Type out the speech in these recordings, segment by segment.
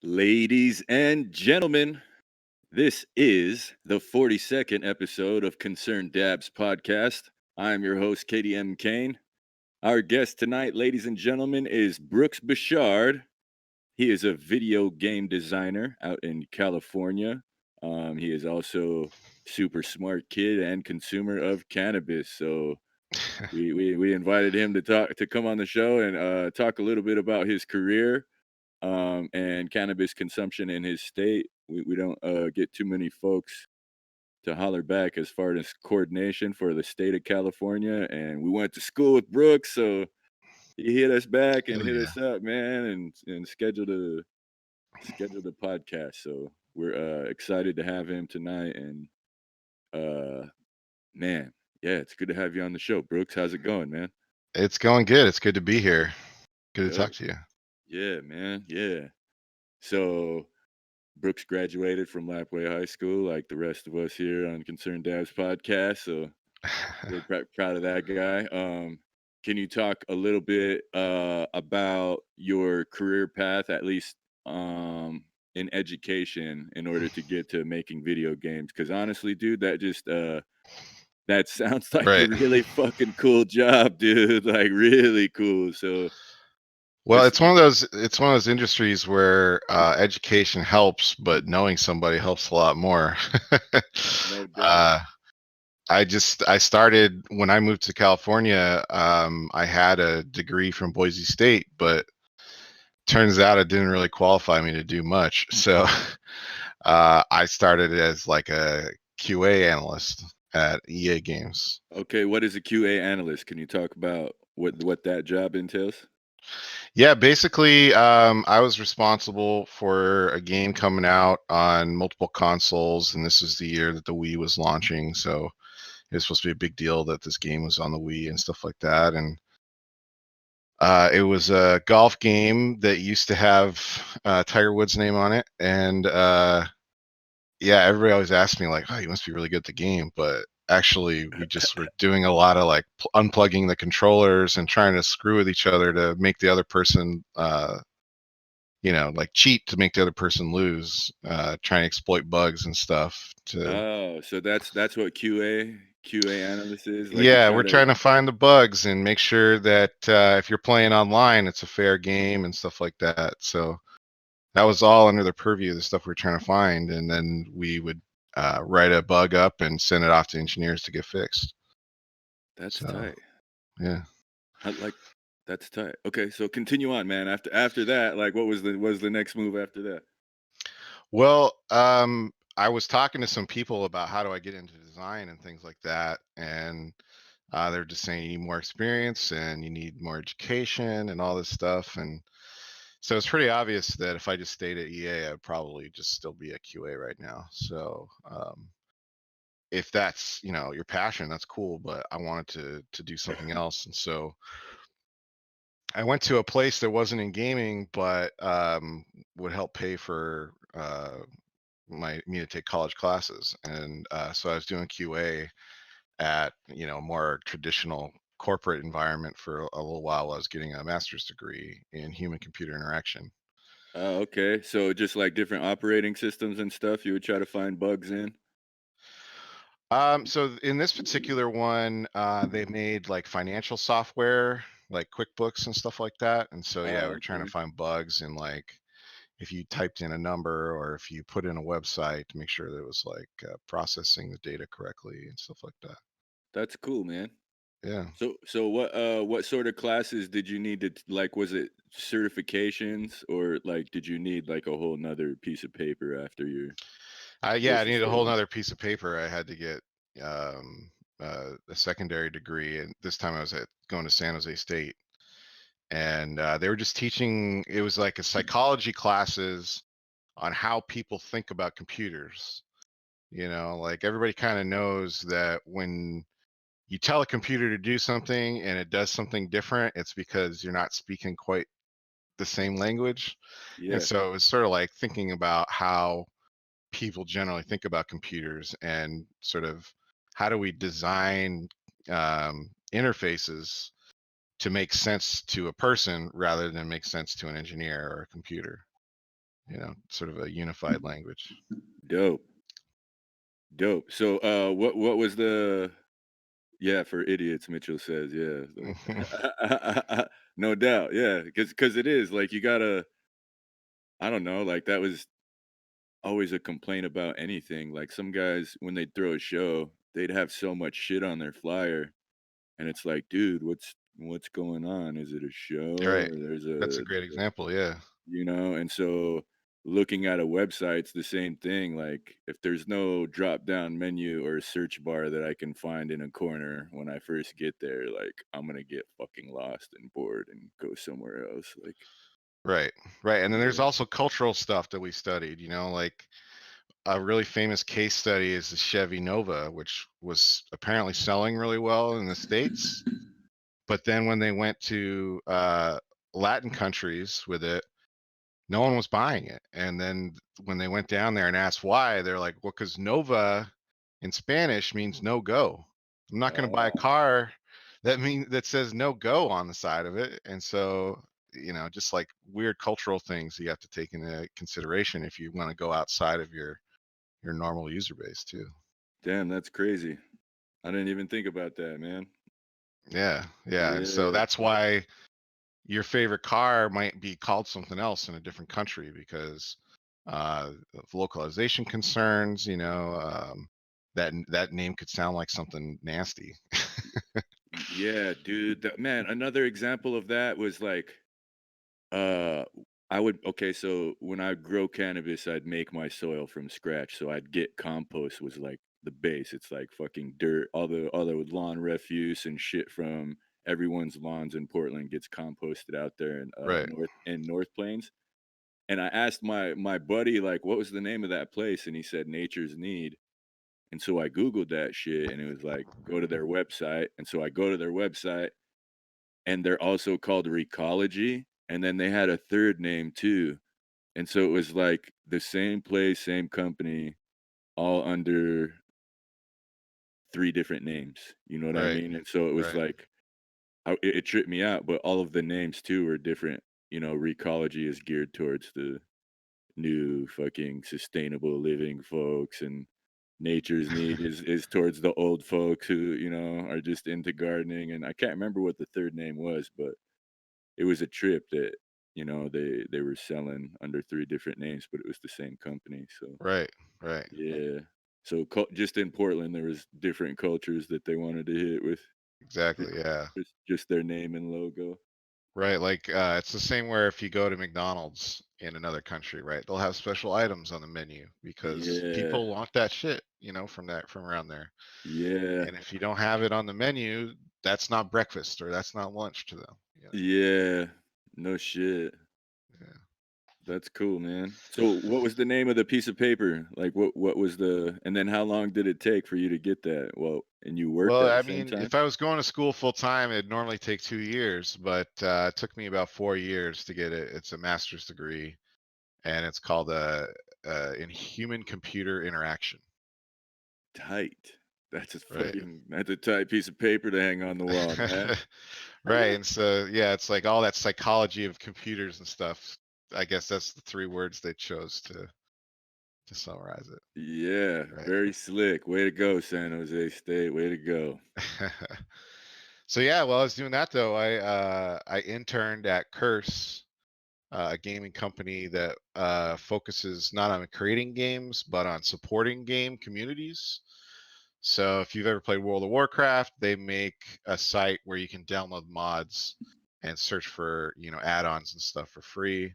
Ladies and gentlemen, this is the 42nd episode of Concerned Dabs podcast. I'm your host, Katie M. Kane. Our guest tonight, ladies and gentlemen, is Brooks Bouchard. He is a video game designer out in California. He is also super smart kid and consumer of cannabis. So we invited him to come on the show and talk a little bit about his career and cannabis consumption in his state. We don't get too many folks to holler back as far as coordination for the state of California. And we went to school with Brooks, so he hit us back and Hell hit yeah. us up, man, and scheduled the podcast. So we're excited to have him tonight. And uh, man, yeah, it's good to have you on the show, Brooks. How's it going, man? It's going good. It's good to be here. Good to Dope. talk to you. Yeah, man. Yeah. So Brooks graduated from Lapway High School, like the rest of us here on Concerned Dabs podcast. So we're proud of that guy. Can you talk a little bit about your career path, at least in education, in order to get to making video games? Because honestly, dude, that sounds like a Right. really fucking cool job, dude. Like really cool. So Well, just it's one of those industries where education helps, but knowing somebody helps a lot more. no doubt. uh, I started when I moved to California. I had a degree from Boise State, but turns out it didn't really qualify me to do much. So I started as like a QA analyst at EA Games. Okay, what is a QA analyst? Can you talk about what that job entails? Yeah, basically, I was responsible for a game coming out on multiple consoles, and this was the year that the Wii was launching. So it was supposed to be a big deal that this game was on the Wii and stuff like that. And it was a golf game that used to have Tiger Woods' name on it. And yeah, everybody always asked me like, "Oh, you must be really good at the game," but actually, we just were doing a lot of like unplugging the controllers and trying to screw with each other to make the other person like cheat to make the other person lose, trying to exploit bugs and stuff to Oh, so that's what QA analyst is. Like you yeah, try we're to trying to find the bugs and make sure that if you're playing online, it's a fair game and stuff like that. So that was all under the purview of the stuff we are trying to find, and then we would write a bug up and send it off to engineers to get fixed. that's So tight. yeah. Like that's tight. Okay, so continue on, man. After that, like what was the next move after that? Well, I was talking to some people about how do I get into design and things like that, and they're just saying you need more experience and you need more education and all this stuff. And so it's pretty obvious that if I just stayed at EA, I'd probably just still be at QA right now. So if that's your passion, that's cool. But I wanted to do something else, and so I went to a place that wasn't in gaming, but would help pay for me to take college classes. And so I was doing QA at more traditional corporate environment for a little while. I was getting a master's degree in human computer interaction. Oh, okay. So just like different operating systems and stuff, you would try to find bugs in. So in this particular one, they made like financial software, like QuickBooks and stuff like that. And so yeah, Oh, we're trying to okay. find bugs in like if you typed in a number or if you put in a website to make sure that it was like processing the data correctly and stuff like that. That's cool, man. Yeah. So what sort of classes did you need like was it certifications or like did you need like a whole nother piece of paper after your Yeah, I basic needed a whole studies? nother piece of paper. I had to get a secondary degree, and this time I was going to San Jose State, and they were just teaching. It was like a psychology classes on how people think about computers. Like everybody kind of knows that when you tell a computer to do something and it does something different, it's because you're not speaking quite the same language. And Yeah, so it was sort of like thinking about how people generally think about computers and sort of how do we design interfaces to make sense to a person rather than make sense to an engineer or a computer. sort of a unified language. Dope. Dope. So, what was the yeah, for idiots, Mitchell says, yeah, like no doubt, yeah, because it is, like, you gotta I don't know, like, that was always a complaint about anything, like, some guys, when they'd throw a show, they'd have so much shit on their flyer, and it's like, "Dude, what's going on? Is it a show Right. or there's That's a a" great example. Yeah. you know? And so looking at a website, it's the same thing. Like if there's no drop down menu or search bar that I can find in a corner when I first get there, like I'm gonna get fucking lost and bored and go somewhere else. Like, Right. Right. And then there's yeah. also cultural stuff that we studied, like a really famous case study is the Chevy Nova, which was apparently selling really well in the States. But then when they went to Latin countries with it, no one was buying it. And then when they went down there and asked why, they're like, well, because Nova in Spanish means no go. I'm not going to buy a Uh, car that says no go on the side of it. And so, just like weird cultural things you have to take into consideration if you want to go outside of your normal user base too. damn, that's crazy. I didn't even think about that, man. Yeah, yeah. And so Yeah. that's why your favorite car might be called something else in a different country because of localization concerns. That name could sound like something nasty. Yeah, dude. Man, another example of that was like Uh, I would okay, so when I grow cannabis, I'd make my soil from scratch. So I'd get compost was like the base. It's like fucking dirt, all the lawn refuse and shit from everyone's lawns in Portland gets composted out there in Right, North Plains. And I asked my buddy like what was the name of that place and he said Nature's Need. And so I googled that shit and it was like go to their website. And so I go to their website and they're also called Recology and then they had a third name too. And so it was like the same place, same company, all under 3 different names, you know what I right, mean? And so it was right. like, it tripped me out, but all of the names too were different. You know, Recology is geared towards the new fucking sustainable living folks, and Nature's Need is towards the old folks who, are just into gardening, and I can't remember what the 3rd name was, but it was a trip that, they were selling under 3 different names, but it was the same company, so Right, right. yeah. So, just in Portland, there was different cultures that they wanted to hit with ju Exactly. Yeah. just their name and logo. Right. Like it's the same where if you go to McDonald's in another country, right, they'll have special items on the menu because Yeah, people want that shit, from around there. yeah, And if you don't have it on the menu, that's not breakfast or that's not lunch to them. yeah. No shit. Yeah. That's cool, man. So, what was the name of the piece of paper? Like, what was the and then how long did it take for you to get that? Well, and you worked Well, at the I same mean, time? if I was going to school full time, it'd normally take 2 years, but it took me about 4 years to get it. It's a master's degree, and it's called in human computer interaction. Tight. Right. That's a tight piece of paper to hang on the wall, man. Right. And so, yeah, it's like all that psychology of computers and stuff. I guess that's the three words they chose to summarize it. Yeah, Right. very slick. Way to go, San Jose State. Way to go. So yeah, while I was doing that though, I interned at Curse, a gaming company that focuses not on creating games but on supporting game communities. So if you've ever played World of Warcraft, they make a site where you can download mods and search for add-ons and stuff for free.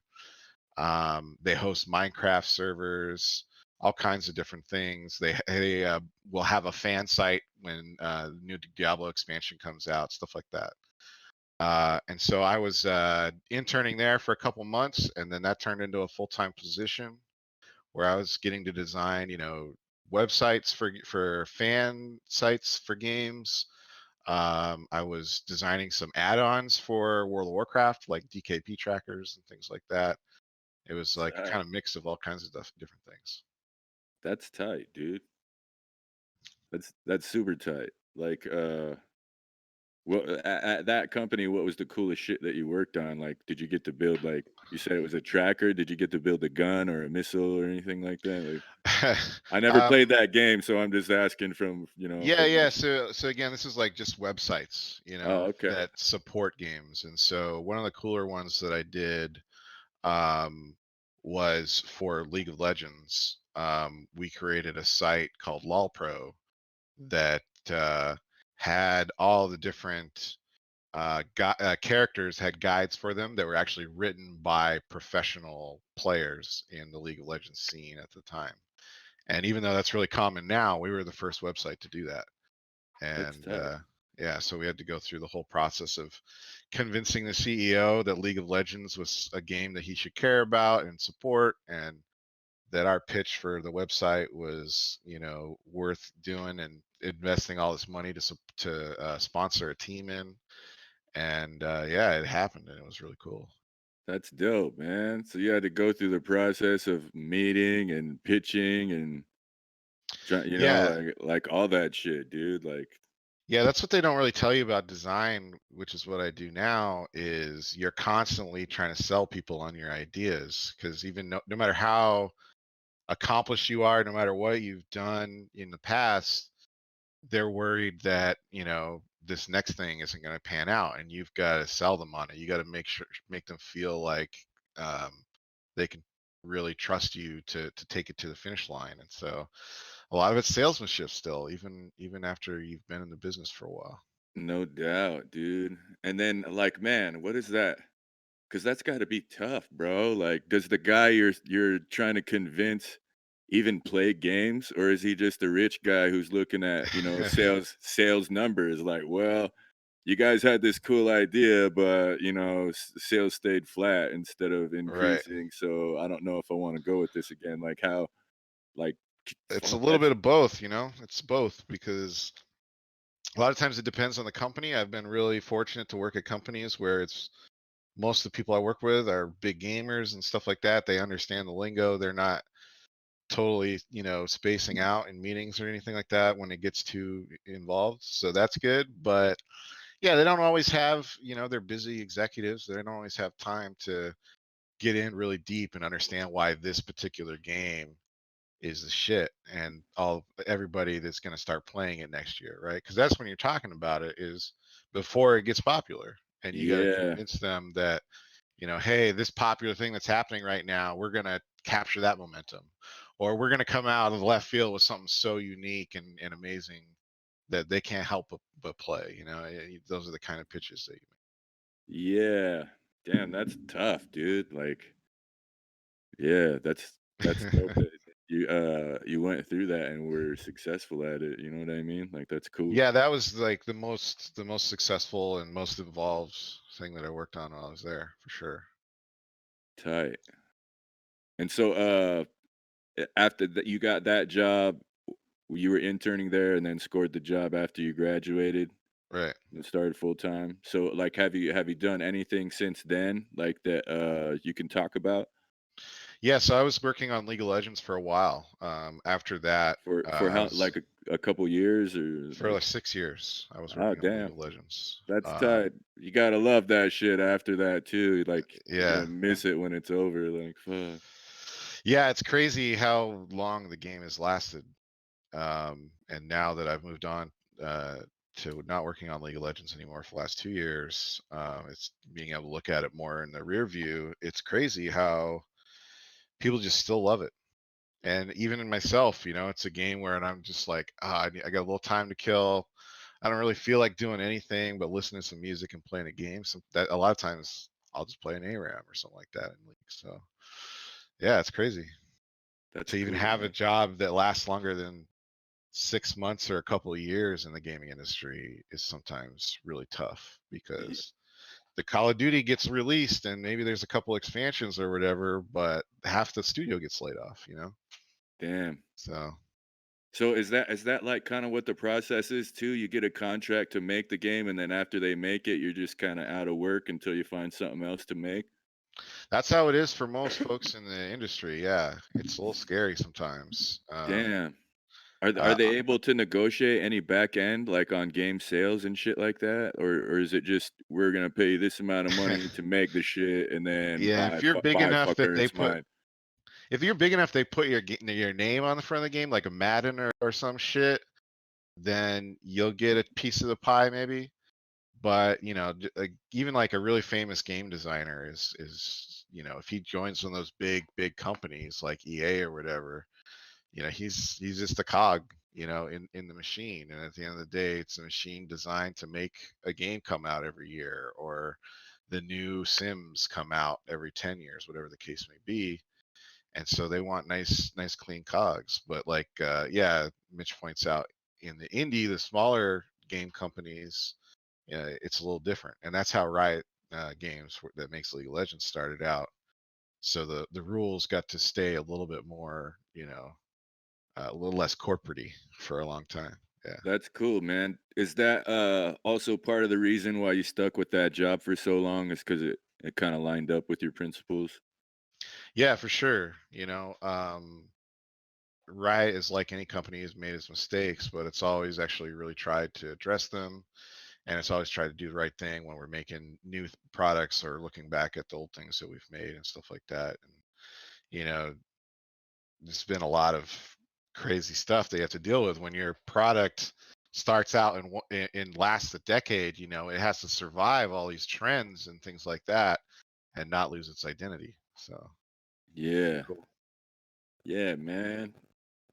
They host Minecraft servers, all kinds of different things. They will have a fan site when the new Diablo expansion comes out, stuff like that. And so I was interning there for a couple months, and then that turned into a full-time position where I was getting to design, websites for fan sites for games. I was designing some add-ons for World of Warcraft, like DKP trackers and things like that. It was like a kind Tight. of mix of all kinds of different things. That's tight, dude. That's super tight. Like, Well, at that company, what was the coolest shit that you worked on? Like, did you get to build, like you said it was a tracker? Did you get to build a gun or a missile or anything like that? Like, I never played um, that game, so I'm just asking from, yeah, from yeah. like, So again, this is like just websites, oh, okay. that support games. And so one of the cooler ones that I did um, was for League of Legends. We created a site called LolPro that had all the different characters had guides for them that were actually written by professional players in the League of Legends scene at the time. And even though that's really common now, we were the first website to do that. That's And tight. yeah, so we had to go through the whole process of convincing the CEO that League of Legends was a game that he should care about and support, and that our pitch for the website was, worth doing and investing all this money to sponsor a team in. And yeah, it happened, and it was really cool. That's dope, man. So you had to go through the process of meeting and pitching and try, Yeah, like all that shit, dude. Like, yeah, that's what they don't really tell you about design, which is what I do now. Is you're constantly trying to sell people on your ideas, because even no matter how accomplished you are, no matter what you've done in the past, they're worried that, this next thing isn't going to pan out, and you've got to sell them on it. You got to make them feel like um, they can really trust you to take it to the finish line. And so a lot of it's salesmanship still, even after you've been in the business for a while. no doubt, dude. And then, like, man, what is that? Because that's got to be tough, bro. Like, does the guy you're trying to convince even play games, or is he just a rich guy who's looking at sales numbers? Like, well, you guys had this cool idea, but sales stayed flat instead of Right. increasing. So I don't know if I want to go with this again. Like how, like, It's a fuck, little bit that's of both. It's both, because a lot of times it depends on the company. I've been really fortunate to work at companies where it's most of the people I work with are big gamers and stuff like that. They understand the lingo. They're not totally, spacing out in meetings or anything like that when it gets too involved. So that's good. But yeah, they don't always have, they're busy executives. They don't always have time to get in really deep and understand why this particular game is the shit, and all everybody that's going to start playing it next year, right? Because that's when you're talking about it, is before it gets popular, and you got to yeah, convince them that, hey, this popular thing that's happening right now, we're going to capture that momentum, or we're going to come out of the left field with something so unique and amazing that they can't help but play. Those are the kind of pitches that you make. yeah. Damn, that's tough, dude. Like, yeah, that's dope that you went through that and were successful at it. You know what I mean? Like, that's cool. Yeah, that was like the most successful and most involved thing that I worked on while I was there, for sure. Tight. And so, after that, you got that job. You were interning there, and then scored the job after you graduated Right. and started full time. So, like, have you done anything since then, like that you can talk about Yeah, so I was working on League of Legends for a while. After that, for I how was like a couple years or for like, like 6 years. I was oh working on League damn, of Legends. that's tight. You gotta love that shit after that too. Like you're Yeah, gonna miss it when it's over. Like fuck. yeah, it's crazy how long the game has lasted. And now that I've moved on uh, to not working on League of Legends anymore for the last 2 years, it's being able to look at it more in the rear view. It's crazy how people just still love it. And even in myself, it's a game where I'm just like, I got a little time to kill. I don't really feel like doing anything but listening to some music and playing a game. So that a lot of times I'll just play an ARAM or something like that in League. So yeah, it's crazy That's to even cool, have a man. job that lasts longer than 6 months or a couple of years in the gaming industry is sometimes really tough, Y- because the Call of Duty gets released and maybe there's a couple expansions or whatever, but half the studio gets laid off. Damn. So So is that like kind of what the process is too? You get a contract to make the game, and then after they make it, you're just kind of out of work until you find something else to make. that's how it is for most folks in the industry. Yeah, it's a little scary sometimes. Damn. Are Uh, they able to negotiate any back end, like, on game sales and shit like that? Or is it just, "We're gonna pay you this amount of money to make the shit, and then yeah, if you're big bye, enough that fucker, they it's put mine." if you're big enough they put your name on the front of the game, like a Madden or some shit, then you'll get a piece of the pie maybe. But like, even like a really famous game designer is if he joins one of those big companies like EA or whatever, he's just a cog, in the machine. And at the end of the day, it's a machine designed to make a game come out every year, or the new Sims come out every 10 years, whatever the case may be. And so they want nice clean cogs. But like, yeah, Mitch points out, in the indie, the smaller game companies, it's a little different. And that's how Riot Games, that makes League of Legends, started out. So the rules got to stay a little bit more, a little less corporatey for a long time. Yeah. That's cool, man. Is that, also part of the reason why you stuck with that job for so long, is because it kinda lined up with your principles? Yeah, for sure. Riot is like any company, has made its mistakes, but it's always actually really tried to address them, and it's always tried to do the right thing when we're making new products or looking back at the old things that we've made and stuff like that. And you know, there's been a lot of crazy stuff they have to deal with when your product starts out and lasts a decade. It has to survive all these trends and things like that and not lose its identity. So pretty Yeah. cool. Yeah, man.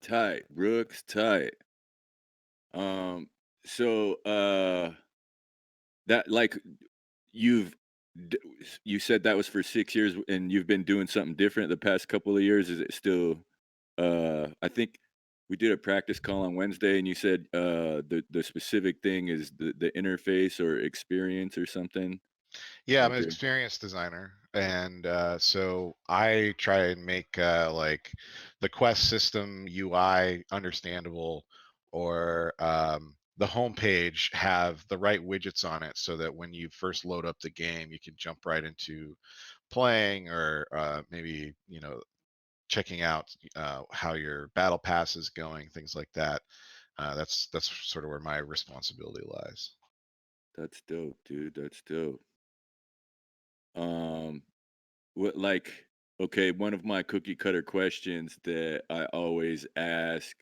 Tight, Brooks, tight. Um, that, like, you've d you said that was for 6 years, and you've been doing something different the past couple of years. Is it still, I think we did a practice call on Wednesday, and you said, the specific thing is the interface or experience or something? Yeah, I'm Like an a experienced designer, and so I try and make like the Quest system UI understandable, or the homepage have the right widgets on it, so that when you first load up the game, you can jump right into playing, or maybe checking out how your battle pass is going, things like that. That's sort of where my responsibility lies. That's dope, dude, that's dope. Um, what, like, okay, one of my cookie cutter questions that I always ask,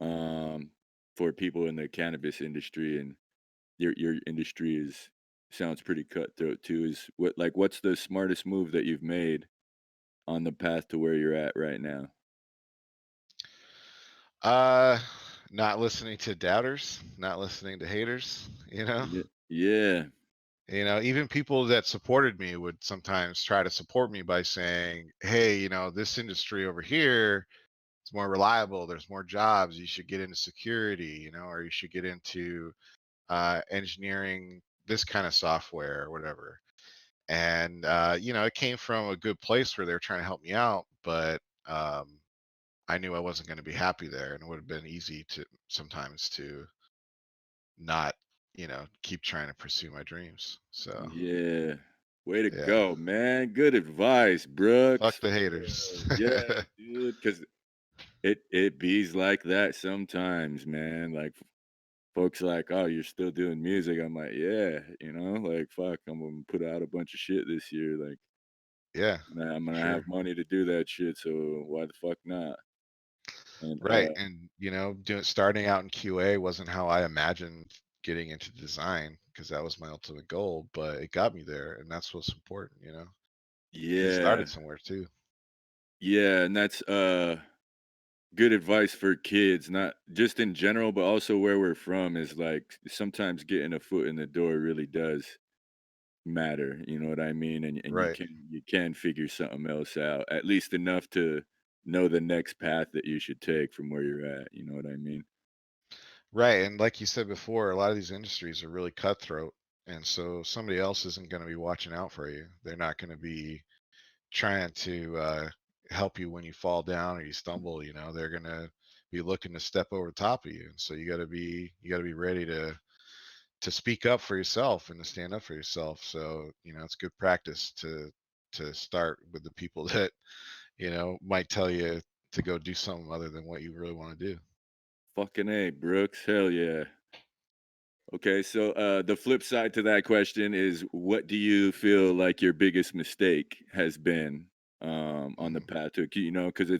um, for people in the cannabis industry, and your industry is sounds pretty cutthroat too, is what's the smartest move that you've made on the path to where you're at right now? Uh, Not listening to doubters, not listening to haters, Yeah, Even people that supported me would sometimes try to support me by saying, "Hey, this industry over here is more reliable. There's more jobs. You should get into security, or you should get into engineering this kind of software or whatever." And it came from a good place where they were trying to help me out, but I knew I wasn't going to be happy there, and it would have been easy to sometimes to not, keep trying to pursue my dreams. So, yeah. Way to yeah, go, man. Good advice, fuck Brooks. the haters. Yeah, dude. Because it bees like that sometimes, man. Like, folks like, "Oh, you're still doing music?" I'm like, "Yeah," like, "Fuck, I'm gonna put out a bunch of shit this year, like, Yeah, I'm for gonna have sure. money to do that shit, so why the fuck not?" And, Right. And, starting out in QA wasn't how I imagined getting into design, because that was my ultimate goal, but it got me there. And that's what's important. Get yeah, started somewhere too. yeah, and that's, good advice for kids, not just in general, but also where we're from, is, like, sometimes getting a foot in the door really does matter, you know what I mean? And Right. you can figure something else out, at least enough to know the next path that you should take from where you're at, you know what I mean? Right. And like you said before, a lot of these industries are really cutthroat. And so somebody else isn't going to be watching out for you. They're not going to be trying to help you when you fall down or you stumble. They're going to be looking to step over top of you. And so you got to be ready to speak up for yourself and to stand up for yourself. So, it's good practice to start with the people that, might tell you to go do something other than what you really want to do. Fucking A, Brooks. Hell yeah. Okay, so the flip side to that question is what do you feel like your biggest mistake has been on the Mm. path to because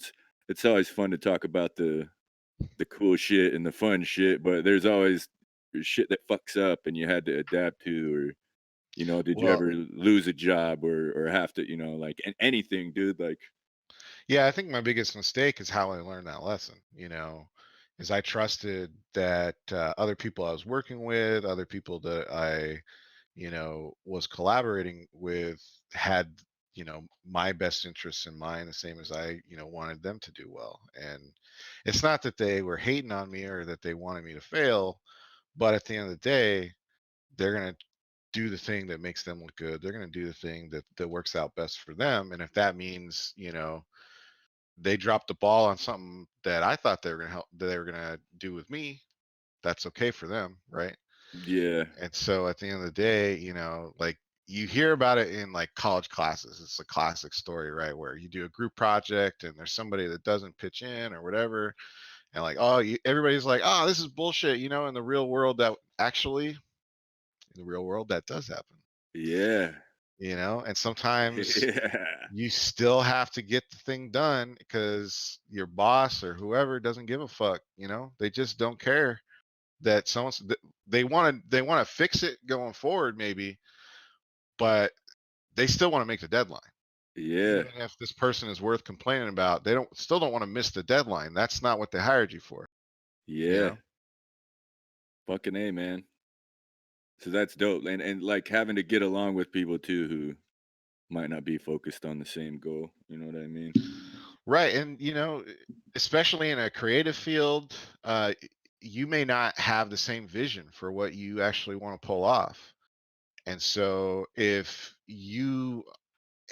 it's always fun to talk about the cool shit and the fun shit, but there's always shit that fucks up and you had to adapt to or did you Well, ever lose a job or have to, like anything, dude, like yeah, I think my biggest mistake is how I learned that lesson, is I trusted that other people I was working with, other people that I, was collaborating with had, my best interests in mind, the same as I, wanted them to do well. And it's not that they were hating on me or that they wanted me to fail, but at the end of the day, they're going to do the thing that makes them look good. They're going to do the thing that works out best for them. And if that means, they dropped the ball on something that I thought they were gonna help that they were gonna do with me, that's okay for them, right? yeah, And so at the end of the day, like you hear about it in like college classes. It's a classic story, right? Where you do a group project and there's somebody that doesn't pitch in or whatever, and like, oh, everybody's like, oh, this is bullshit. In the real world, in the real world, that does happen. yeah, And sometimes yeah, you still have to get the thing done because your boss or whoever doesn't give a fuck. They just don't care that they want to fix it going forward maybe, but they still want to make the deadline. yeah, Even if this person is worth complaining about, they don't want to miss the deadline. That's not what they hired you for you yeah. know Fucking A, man. So that's dope. And like having to get along with people too who might not be focused on the same goal. You know what I mean? Right. And especially in a creative field, you may not have the same vision for what you actually want to pull off. And so if you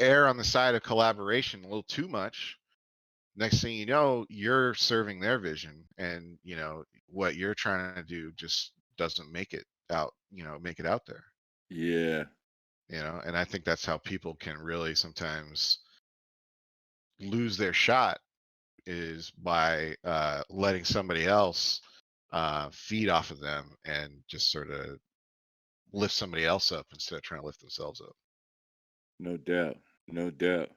err on the side of collaboration a little too much, next thing you know, you're serving their vision, and what you're trying to do just doesn't make it out there. Yeah. And I think that's how people can really sometimes lose their shot, is by letting somebody else feed off of them and just sort of lift somebody else up instead of trying to lift themselves up. No doubt. No doubt.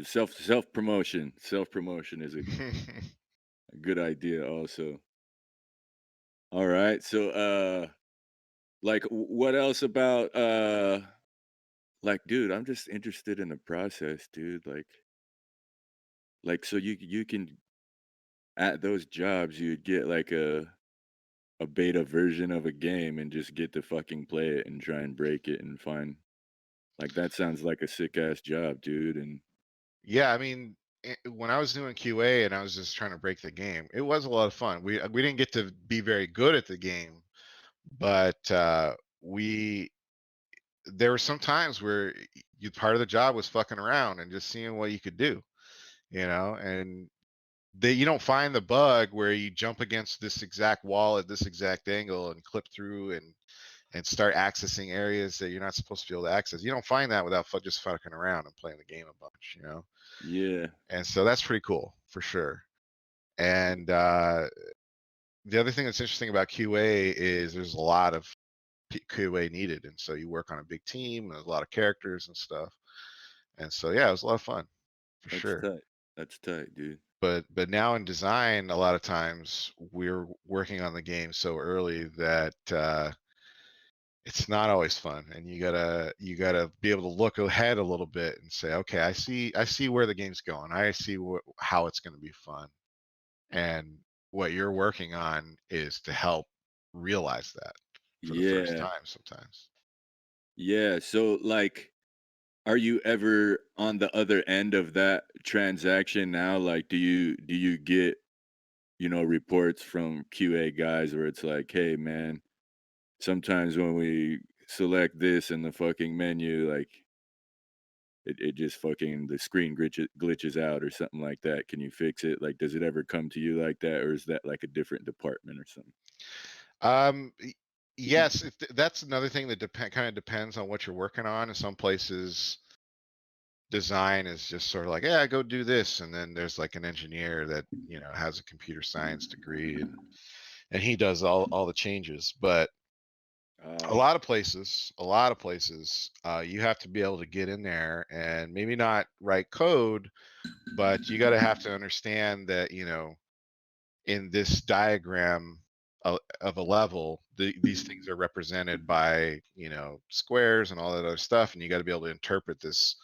Self promotion. Self promotion is a good idea also. All right. So like what else about like dude, I'm just interested in the process, dude. Like so you can at those jobs you'd get like a beta version of a game and just get to fucking play it and try and break it and find like that sounds like a sick ass job, dude. And Yeah, I mean, when I was doing QA and I was just trying to break the game, it was a lot of fun. We didn't get to be very good at the game, but we there were some times where you part of the job was fucking around and just seeing what you could do, and you don't find the bug where you jump against this exact wall at this exact angle and clip through and start accessing areas that you're not supposed to be able to access. You don't find that without just fucking around and playing the game a bunch. yeah, And so that's pretty cool for sure. And the other thing that's interesting about QA is there's a lot of QA needed, and so you work on a big team. And there's a lot of characters and stuff, and so yeah, it was a lot of fun for that's sure. tight. That's tight, dude. But now in design, a lot of times we're working on the game so early that it's not always fun, and you gotta be able to look ahead a little bit and say, okay, I see where the game's going. I see how it's going to be fun, and what you're working on is to help realize that for the first Yeah. time sometimes. Yeah. So like are you ever on the other end of that transaction now? Like do you get, reports from QA guys where it's like, "Hey man, sometimes when we select this in the fucking menu, like it just fucking the screen glitches out or something like that. Can you fix it?" Like does it ever come to you like that or is that like a different department or something? Um, y- yes, that's another thing that kind of depends on what you're working on. In some places, design is just sort of like, yeah, go do this, and then there's like an engineer that has a computer science degree, and he does all the changes. But Uh, a lot of places, you have to be able to get in there and maybe not write code, but you got to have to understand that in this diagram of a level, these things are represented by squares and all that other stuff, and you got to be able to interpret this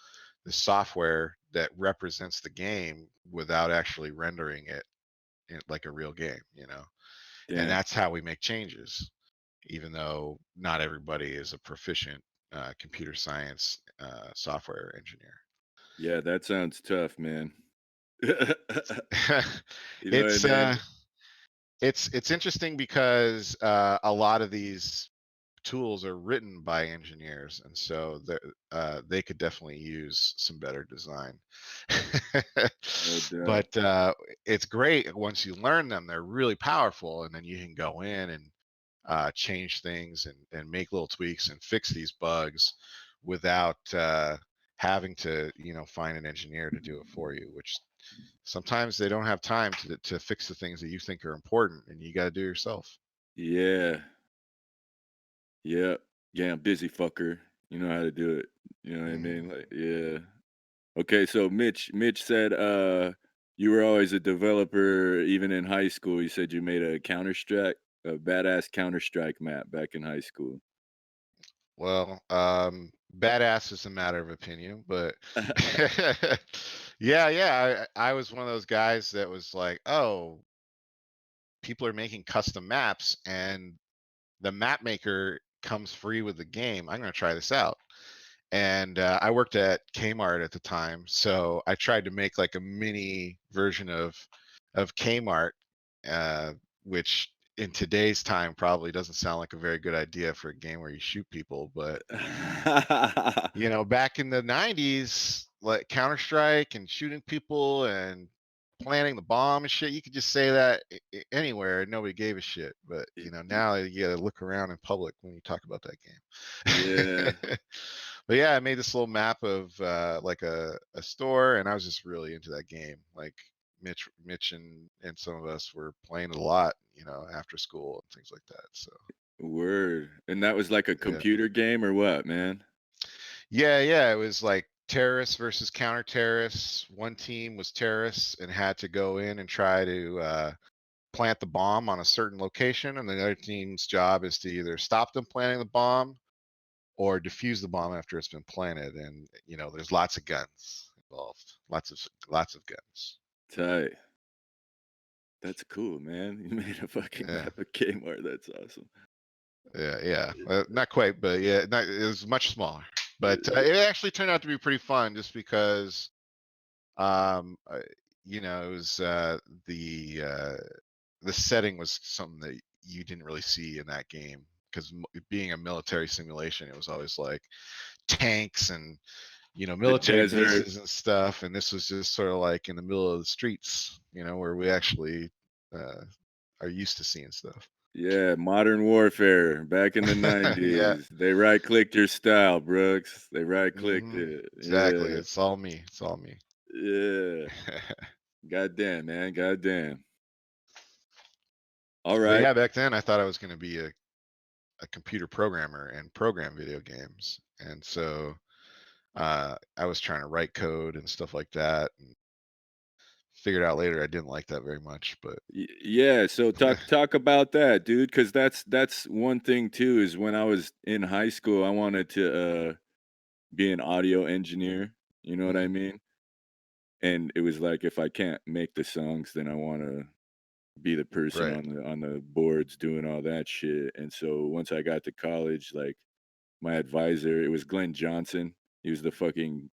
software that represents the game without actually rendering it like a real game, and damn. that's how we make changes, even though not everybody is a proficient computer science software engineer. Yeah, that sounds tough, man. You know what I it's mean? it's interesting because a lot of these tools are written by engineers, and so they could definitely use some better design. No doubt. But it's great once you learn them; they're really powerful, and then you can go in and change things and make little tweaks and fix these bugs without having to find an engineer to do it for you, which sometimes they don't have time to fix the things that you think are important, and you got to do yourself. Yeah. Yeah. Yeah, I'm busy fucker. You know how to do it. You know what I Hmm. mean? Like, yeah. Okay, so Mitch said you were always a developer even in high school. You said you made a badass Counter-Strike map back in high school. Well, badass is a matter of opinion, but yeah, I was one of those guys that was like, oh, people are making custom maps, and the map maker comes free with the game. I'm going to try this out. And I worked at Kmart at the time, so I tried to make like a mini version of Kmart, uh, which in today's time probably doesn't sound like a very good idea for a game where you shoot people. But back in the '90s, like Counter Strike and shooting people and planting the bomb and shit, you could just say that anywhere and nobody gave a shit. But Y y now you got to look around in public when you talk about that yeah, game. But yeah, I made this little map of like a store, and I was just really into that game. Like Mitch and some of us were playing it a lot, after school and things like that. So word. And that was like a yeah, computer game or what, man? yeah. It was like terrorists versus counter terrorists. One team was terrorists and had to go in and try to plant the bomb on a certain location, and the other team's job is to either stop them planting the bomb or defuse the bomb after it's been planted. And there's lots of guns involved, lots of guns. Tight. That's cool, man. You made a fucking Yeah, map of Kmart. That's awesome. yeah. Not quite, but yeah, it was much smaller. But it actually turned out to be pretty fun, just because um, uh, it was the setting was something that you didn't really see in that game, because being a military simulation, it was always like tanks and The military desert. bases and stuff, and this was just sort of like in the middle of the streets, where we actually uh, are used to seeing stuff. Yeah, modern warfare back in the Yeah. 90s. They right clicked your style, Brooks. They right clicked Hmm. it. Exactly. Yeah. It's all me. It's all me. Yeah. Goddamn, man. Goddamn. All But right. yeah, back then I thought I was going to be a computer programmer and program video games, and so I was trying to write code and stuff like that, and figured out later I didn't like that very much. But Yeah, so talk about that, dude, because that's one thing too, is when I was in high school, I wanted to be an audio engineer, you know what I Mhm. mean? And it was like if I can't make the songs, then I want to be the person Right. on the boards doing all that shit. And so once I got to college, like my advisor, it was Glenn Johnson. He was the fucking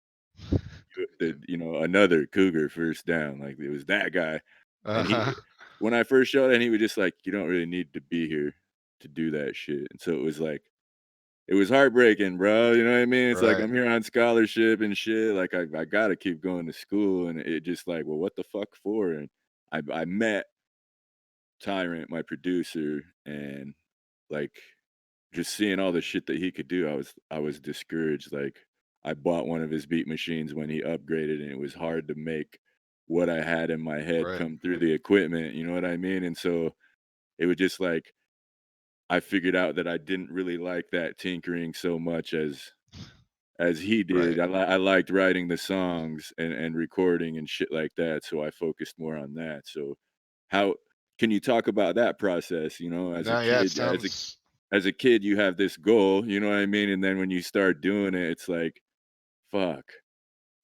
Good dude. another Cougar first down. Like it was that guy. And Uh-huh. he when I first showed and he was just like, you don't really need to be here to do that shit. And so it was like it was heartbreaking, bro. You know what I mean? It's like Right. I'm here on scholarship and shit. Like I gotta keep going to school. And it just like, well, what the fuck for? And I met Tyrant, my producer, and like just seeing all the shit that he could do, I was discouraged. Like I bought one of his beat machines when he upgraded, and it was hard to make what I had in my head Right. come through the equipment, you know what I mean? And so it was just like I figured out that I didn't really like that tinkering so much as he Right. did. I liked writing the songs and recording and shit like that, so I focused more on that. So how can you talk about that process, you know, as a No, yeah, it kid sounds. as a kid you have this goal, you know what I mean? And then when you start doing it, it's like, fuck,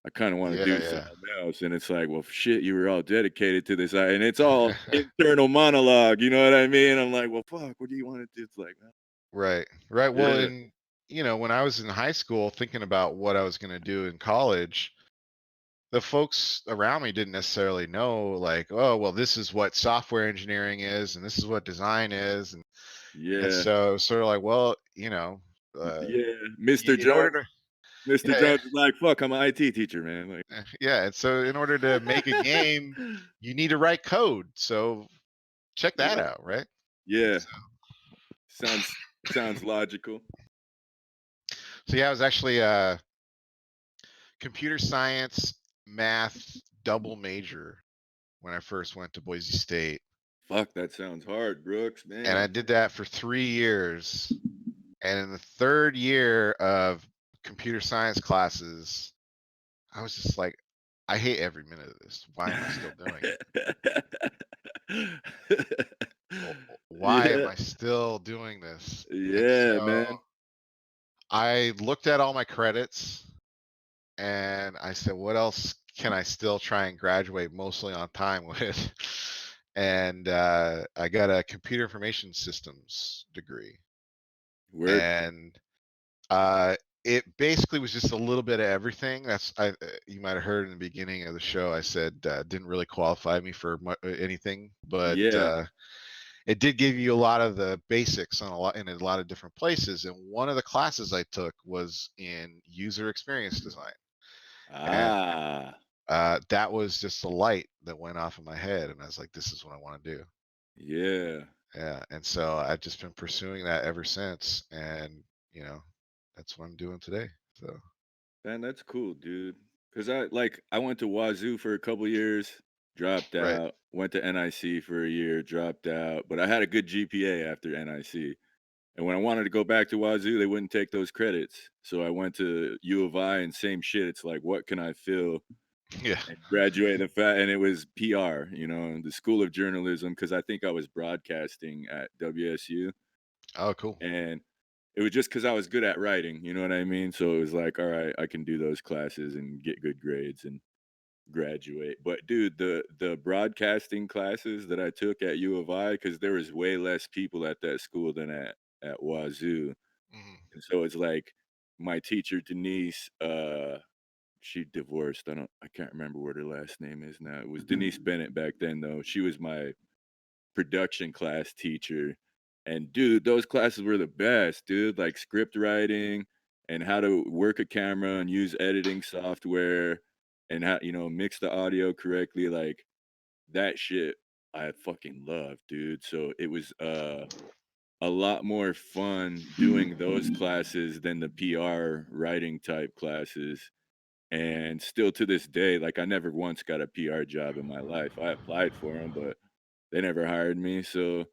I kind of want to Yeah, do yeah. something else. And it's like, well, shit, you were all dedicated to this. And it's all internal monologue. You know what I mean? I'm like, well, fuck, what do you want to do? It's like, Right. Right. Well, yeah, and when I was in high school thinking about what I was going to do in college, the folks around me didn't necessarily know, like, oh, well, this is what software engineering is and this is what design is, and yeah, so it was sort of like, well, yeah. Mr. in order Jones, to Mr. yeah, Jones is like, fuck, I'm an IT teacher, man. Like, yeah, and so in order to make a game, you need to write code. So check that yeah, out, right? yeah. So, Sounds logical. so yeah, I was actually a computer science math double major when I first went to Boise State. Fuck, that sounds hard, Brooks, And I man. did that for 3 years. And in the third year of computer science classes, I was just like, I hate every minute of this. Why am I still doing it? Why am Yeah, I still doing this? And yeah, so man. I looked at all my credits and I said, what else can I still try and graduate mostly on time with? And I got a computer information systems degree. Work. And uh, it basically was just a little bit of everything. You might have heard in the beginning of the show, I said didn't really qualify me for anything, but Yeah. it did give you a lot of the basics in a lot of different places. And one of the classes I took was in user experience design, and Ah, that was just a light that went off in my head, and I was like, "This is what I want to do." yeah. Yeah, and so I've just been pursuing that ever since, and you know, that's what I'm doing today. So Man, that's cool, dude. Cause I went to Wazoo for a couple years, dropped right, out, went to NIC for a year, dropped out, but I had a good GPA after NIC. And when I wanted to go back to Wazoo, they wouldn't take those credits. So I went to U of I and same shit. It's like, what can I fill yeah. and graduate and it was PR, you know, the School of Journalism, because I think I was broadcasting at WSU. Oh, cool. And it was just because I was good at writing, you know what I mean? So it was like, all right, I can do those classes and get good grades and graduate. But dude, the broadcasting classes that I took at U of I, because there was way less people at that school than at Wazoo. Mhm. And so it's like my teacher Denise, she divorced. I can't remember what her last name is now. It was Denise Bennett back then though. She was my production class teacher. And dude, those classes were the best, dude. Like script writing and how to work a camera and use editing software and how, you know, mix the audio correctly. Like that shit I fucking love, dude. So it was a lot more fun doing those classes than the PR writing type classes. And still to this day, like I never once got a PR job in my life. I applied for them, but they never hired me. So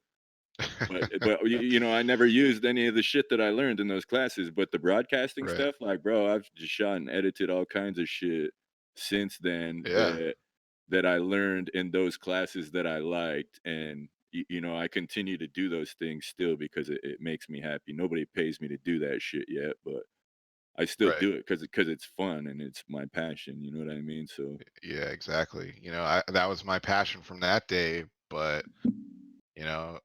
but you know, I never used any of the shit that I learned in those classes, but the broadcasting Right. stuff, like, bro, I've just shot and edited all kinds of shit since then Yeah. that I learned in those classes that I liked, and you know, I continue to do those things still because it makes me happy. Nobody pays me to do that shit yet, but I still Right. do it because it's fun and it's my passion. You know what I mean? So Yeah, exactly. That was my passion from that day, but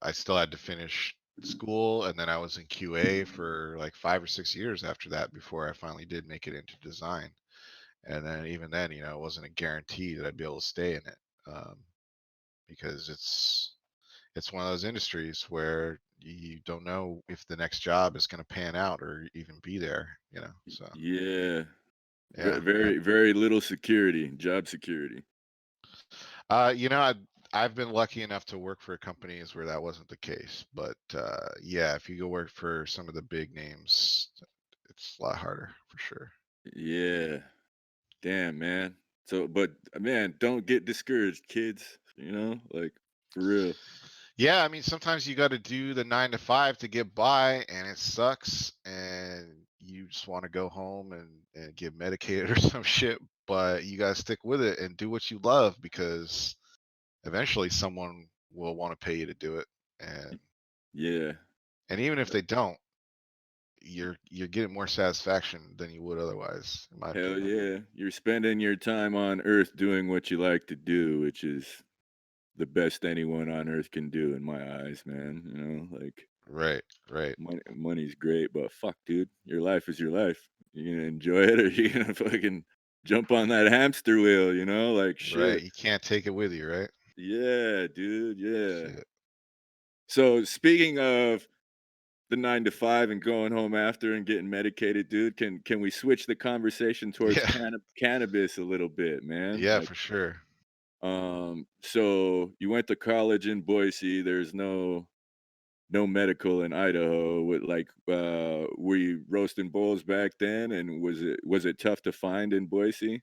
I still had to finish school, and then I was in QA for like 5 or 6 years after that before I finally did make it into design. And then even then, it wasn't a guarantee that I'd be able to stay in it, because it's one of those industries where you don't know if the next job is going to pan out or even be there. So yeah, yeah. very very little security, job security. I've been lucky enough to work for companies where that wasn't the case, but yeah, if you go work for some of the big names, it's a lot harder for sure. Yeah. Damn, man. So, but man, don't get discouraged, kids. Like for real. Yeah, I mean, sometimes you got to do the 9 to 5 to get by, and it sucks, and you just want to go home and get medicated or some shit. But you got to stick with it and do what you love because eventually someone will want to pay you to do it, and Yeah. even if they don't, you're getting more satisfaction than you would otherwise, in my Hell opinion. yeah. You're spending your time on earth doing what you like to do, which is the best anyone on earth can do in my eyes, man. Like Right, right, money's great, but fuck, dude, your life is your life. You gonna enjoy it, or you gonna fucking jump on that hamster wheel? Like right. shit. You can't take it with you, right? Yeah, dude. Yeah. Shit. So speaking of the 9 to 5 and going home after and getting medicated, dude, can we switch the conversation towards Yeah, cannabis a little bit, man? yeah, Like, for sure. so you went to college in Boise. There's no medical in Idaho. Were you roasting bowls back then? And was it tough to find in Boise?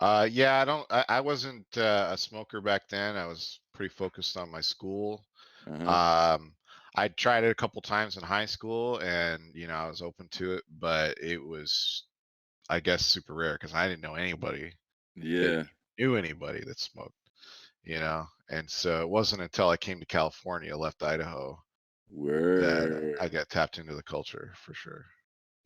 Yeah, I wasn't a smoker back then. I was pretty focused on my school. Uh huh. Um, I tried it a couple times in high school, and I was open to it, but it was, I guess, super rare because I didn't know anybody that Yeah. knew anybody that smoked. And so it wasn't until I came to California, left Idaho, that I Word. got tapped into the culture for sure.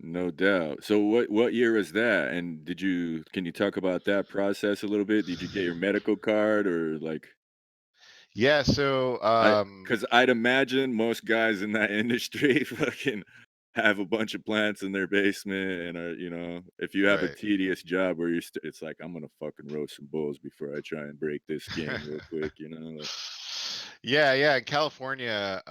No doubt. So what year was that? And can you talk about that process a little bit? Did you get your medical card, or like Yeah, so I cuz I'd imagine most guys in that industry fucking have a bunch of plants in their basement and if you have a right. tedious job where it's like I'm going to fucking roast some bulls before I try and break this game real quick, like Yeah, yeah. In California,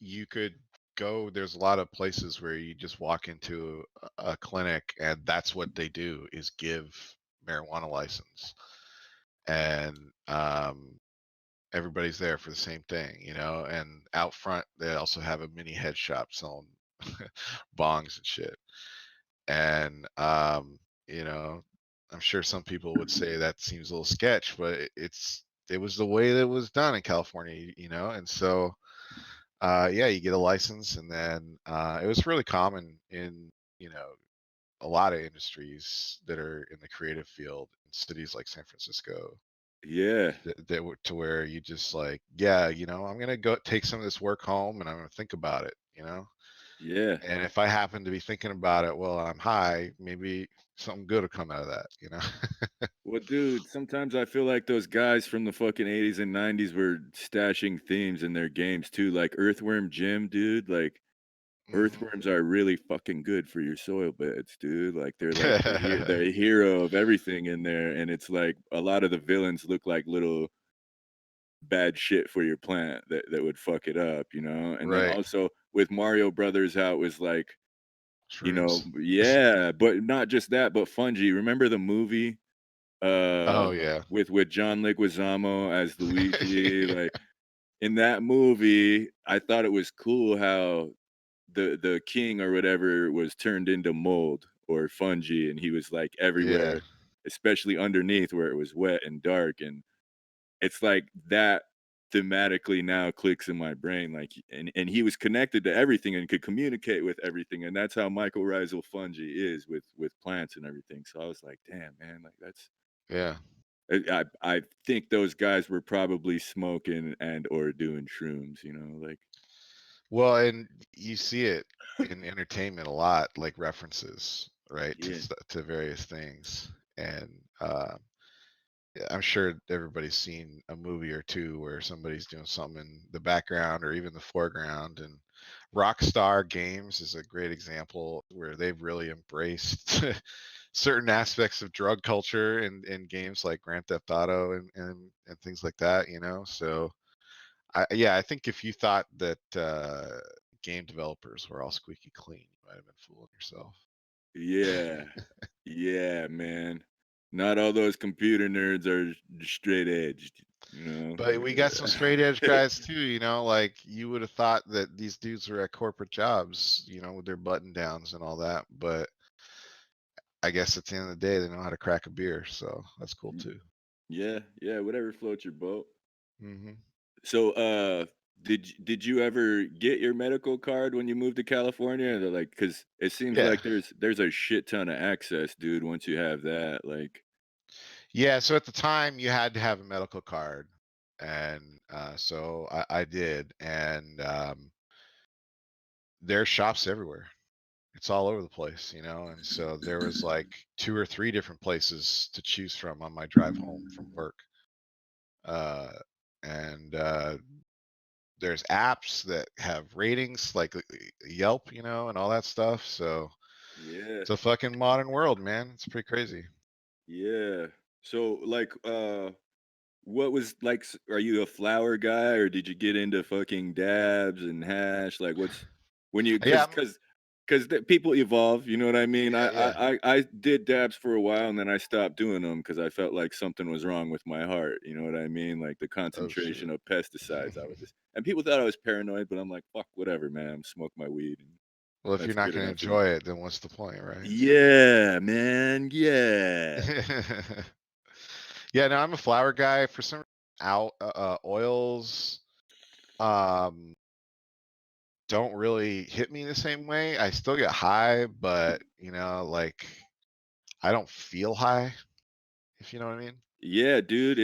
you could go. There's a lot of places where you just walk into a clinic, and that's what they do is give marijuana license, and everybody's there for the same thing, And out front, they also have a mini head shop selling bongs and shit. And you know, I'm sure some people would say that seems a little sketch, but it was the way that it was done in California, And so yeah, you get a license, and then it was really common in a lot of industries that are in the creative field in cities like San Francisco, yeah. to where you just like, yeah, I'm gonna go take some of this work home, and I'm gonna think about it. Yeah. And if I happen to be thinking about it while I'm high, maybe something good will come out of that. Well, dude, sometimes I feel like those guys from the fucking 80s and 90s were stashing themes in their games too, like Earthworm Jim, dude. Like Hmm. earthworms are really fucking good for your soil beds, dude. Like they're like the hero of everything in there, and it's like a lot of the villains look like little bad shit for your plant that would fuck it up, And then Right. also with Mario Brothers, how it was like, Shrooms. yeah, but not just that, but fungi. Remember the movie Oh yeah. with John Leguizamo as Luigi? Like in that movie, I thought it was cool how the king or whatever was turned into mold or fungi, and he was like Yeah. everywhere, especially underneath where it was wet and dark. And it's like that thematically now clicks in my brain, like, and he was connected to everything and could communicate with everything, and that's how mycorrhizal fungi is with plants and everything. So I was like, damn, man, like that's Yeah. I think those guys were probably smoking and or doing shrooms, like Well, and you see it in entertainment a lot, like references, right, yeah, to various things. And yeah, I'm sure everybody's seen a movie or two where somebody's doing something in the background or even the foreground. And Rockstar Games is a great example where they've really embraced certain aspects of drug culture in games like Grand Theft Auto and things like that. So yeah, I think if you thought that game developers were all squeaky clean, you might have been fooling yourself. yeah, yeah, man. Not all those computer nerds are straight edged, But we got some straight edge guys too, like you would have thought that these dudes were at corporate jobs, with their button downs and all that. But I guess at the end of the day, they know how to crack a beer, so that's cool Y- too. Yeah, yeah, whatever floats your boat. Hmm. So, did you ever get your medical card when you moved to California? Like, because it seems Yeah. like there's a shit ton of access, dude. Once you have that, like, Yeah, so at the time you had to have a medical card, and so I did, and there's shops everywhere. It's all over the place, and so there was like two or three different places to choose from on my drive home from work. Uh, and there's apps that have ratings like Yelp, and all that stuff. So yeah, it's a fucking modern world, man. It's pretty crazy. yeah. So, like, what was like? Are you a flower guy, or did you get into fucking dabs and hash? Like, what's when you Yeah, because people evolve. You know what I mean? yeah, yeah. I did dabs for a while, and then I stopped doing them because I felt like something was wrong with my heart. You know what I mean? Like the Oh shit. concentration of pesticides. I would just and people thought I was paranoid, but I'm like, fuck, whatever, man. I'm smoke my weed, and Well, if you're that's not good going to enough for me. enjoy it, then what's the point, right? Yeah, man. Yeah. Yeah, no, I'm a flower guy. For some out oils um don't really hit me the same way. I still get high, but like I don't feel high, if you know what I mean. Yeah, dude,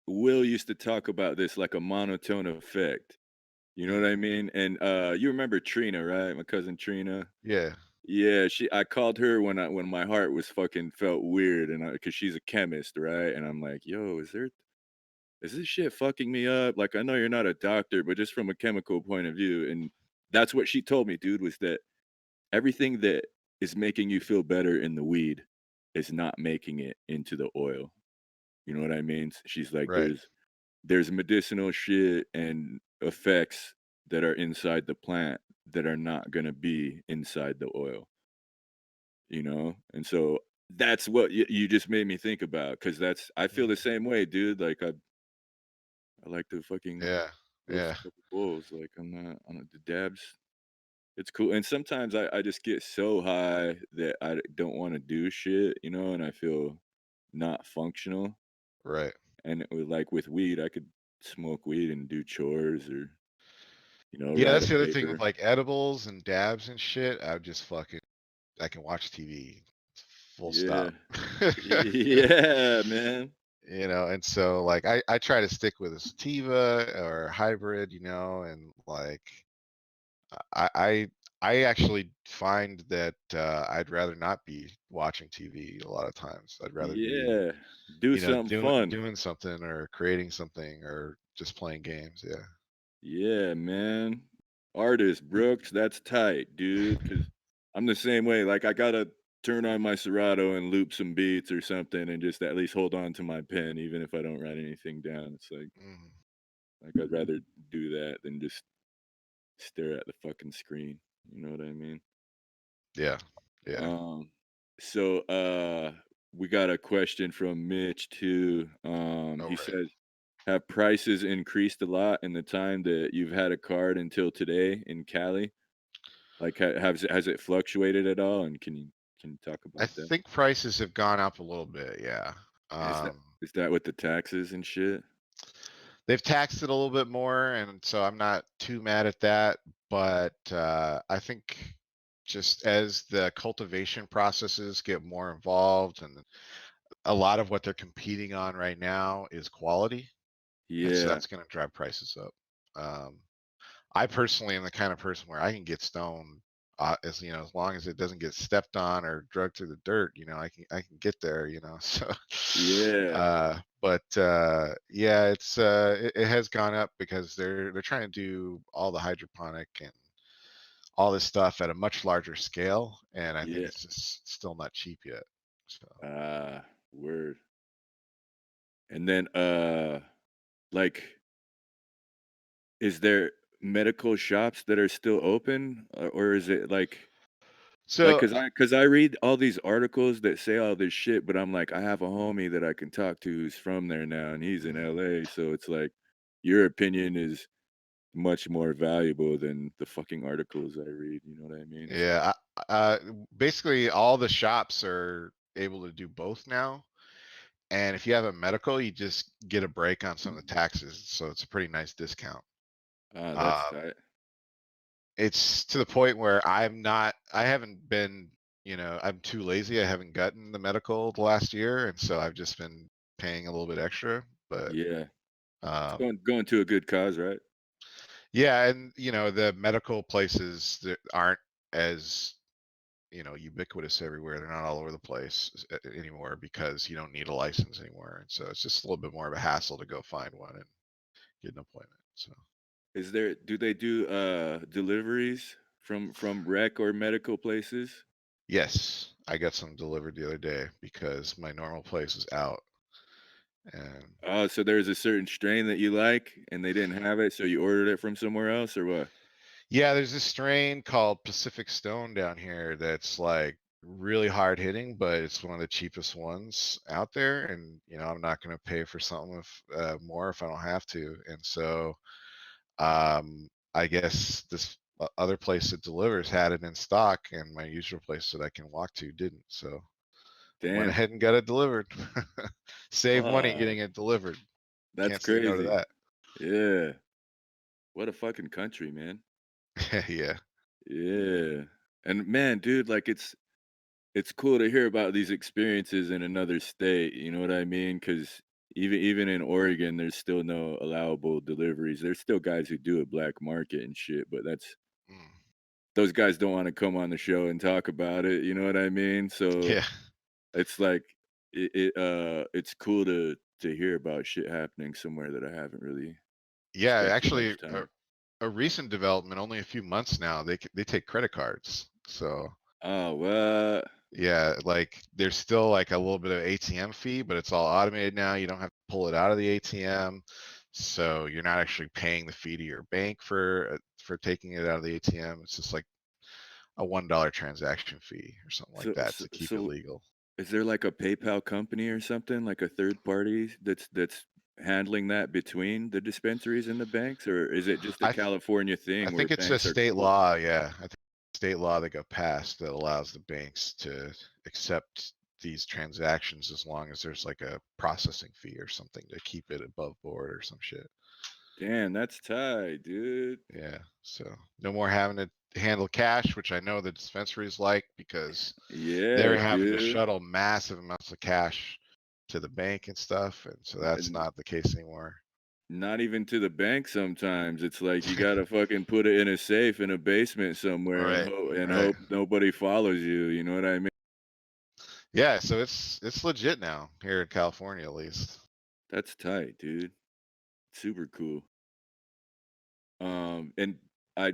Will used to talk about this like a monotone effect. You know what Mm, I mean? And you remember Trina, right? My cousin Trina. yeah. Yeah, I called her when my heart was fucking felt weird and because she's a chemist, right? And I'm like, "Yo, is this shit fucking me up? Like I know you're not a doctor, but just from a chemical point of view." And that's what she told me, dude, was that everything that is making you feel better in the weed is not making it into the oil. You know what I mean? She's like, Right. there's medicinal shit and effects that are inside the plant that are not gonna be inside the oil, you know? And so that's what you just made me think about because I feel the Mhm. same way, dude. Like I like to fucking Yeah. roast Yeah. a couple bowls. Like I'm not on the dabs. It's cool. And sometimes I just get so high that I don't want to do shit, you know, and I feel not functional. Right. And like with weed, I could smoke weed and do chores or, Yeah, write that's a the other thing with paper. like edibles and dabs and shit. I can watch TV full Yeah. stop. Yeah, man. And so like I try to stick with a sativa or hybrid, and like I actually find that I'd rather not be watching TV a lot of times. I'd rather be, Yeah. Do something fun. doing something or creating something or just playing games. Yeah. Yeah, man. Artist Brooks, that's tight, dude. Because I'm the same way. Like I gotta turn on my Serato and loop some beats or something and just at least hold on to my pen, even if I don't write anything down. It's Mhm. like I'd rather do that than just stare at the fucking screen. You know what I mean? Yeah. Yeah. Um, so we got a question from Mitch too. All He right. says, have prices increased a lot in the time that you've had a card until today in Cali? Like, has it fluctuated at all? And can you talk I about that? think prices have gone up a little bit. Yeah. Is that Um, is that with the taxes and shit? they've taxed it a little bit more, and so I'm not too mad at that. But I think just as the cultivation processes get more involved, and a lot of what they're competing on right now is quality, and so Yeah, that's going to drive prices up. Um, I personally am the kind of person where I can get stoned, as long as it doesn't get stepped on or drugged through the dirt. I can get there. So, yeah, yeah, it has gone up because they're trying to do all the hydroponic and all this stuff at a much larger scale, and I think yeah. it's just still not cheap yet. So. Ah, word. And then, like, is there medical shops that are still open, or is it like, So, cause I read all these articles that say all this shit, but I'm like, I have a homie that I can talk to who's from there now, and he's in mhm. LA, so it's like, your opinion is much more valuable than the fucking articles I read. You know what I mean? So Yeah, basically all the shops are able to do both now. And if you have a medical, you just get a break on some of the taxes, so it's a pretty nice discount. that's Uh, tight. it's to the point where I haven't been, I'm too lazy. I haven't gotten the medical the last year, and so I've just been paying a little bit extra. But Yeah, it's um, going to a good cause, right? yeah, and the medical places that aren't as ubiquitous everywhere. They're not all over the place anymore because you don't need a license anymore, and so it's just a little bit more of a hassle to go find one and get an appointment. So Do they do deliveries from rec or medical places? yes, I got some delivered the other day because my normal place is out, and Oh, so there's a certain strain that you like and they didn't have it, so you ordered it from somewhere else or what? yeah, there's this strain called Pacific Stone down here that's like really hard hitting, but it's one of the cheapest ones out there. And I'm not going to pay for something if more if I don't have to. And so I guess this other place that delivers had it in stock, and my usual place that I can walk to didn't. So went Damn. ahead and got it delivered. Save money Fuck. getting it delivered. That's Can't say no to crazy. that. Yeah. What a fucking country, man. Yeah. Yeah. And man, dude, like it's cool to hear about these experiences in another state, you know what I mean? Cuz even in Oregon there's still no allowable deliveries. There's still guys who do a black market and shit, but that's Mm. those guys don't want to come on the show and talk about it, you know what I mean? So Yeah. it's like it's cool to hear about shit happening somewhere that I haven't really Yeah. spent too Actually, much time. a recent development, only a few months now, they take credit cards. So Oh, what? yeah, like there's still like a little bit of ATM fee, but it's all automated now. You don't have to pull it out of the ATM. So you're not actually paying the fee to your bank for taking it out of the ATM. It's just like a $1 transaction fee or something like So, that so to keep it so legal. is there like a PayPal company or something, like a third party that's handling that between the dispensaries and the banks, or is it just a I th- California I thing where think it's a banks are state closed? law. Yeah, I think state law that got passed that allows the banks to accept these transactions as long as there's like a processing fee or something to keep it above board or some shit. Damn, that's tight, dude. Yeah, so no more having to handle cash, which I know the dispensaries like because Yeah, they're having to dude. shuttle massive amounts of cash to the bank and stuff, and so that's And not the case anymore. not even to the bank sometimes. It's like you gotta fucking put it in a safe in a basement somewhere Right, and right. hope nobody follows you. You know what I mean? Yeah, so it's legit now here in California at least. That's tight, dude. Super cool. And I,